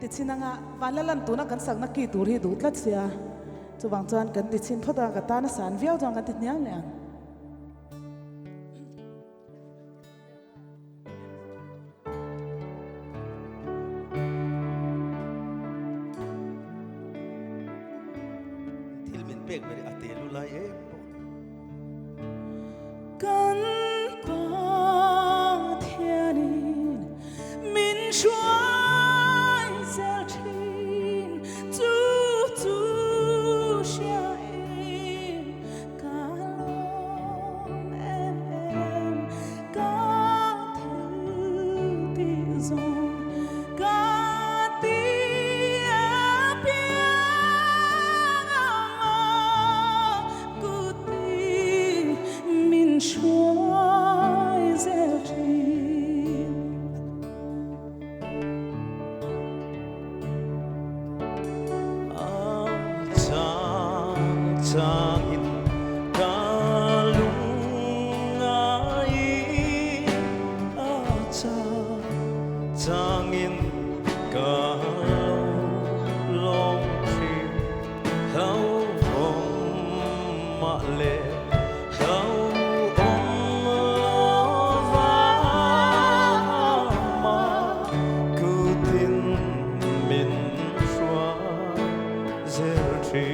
ติชินังวันละลันตัวนักกันสักนักกี่ตัวที่ดูดลัดเสียจะวางจานกันติชินพอดากันตาหน้าสารเวียวจังกันติดเนี้ยเลยทิลมินเบกไม่ได้อัตเตลุไลเองกันปาเทียนินมินช่วยเซลทินจูจูเชียอินกาลงเอ็มเอ็มกาเทติซงกาติอาเปียกูติมินช่วยเซลทินJangin kalungai aja jangin kalong chi hau om ma le hau om lova ma kutin min shwa zer chi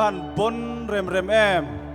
khan bon rem rem em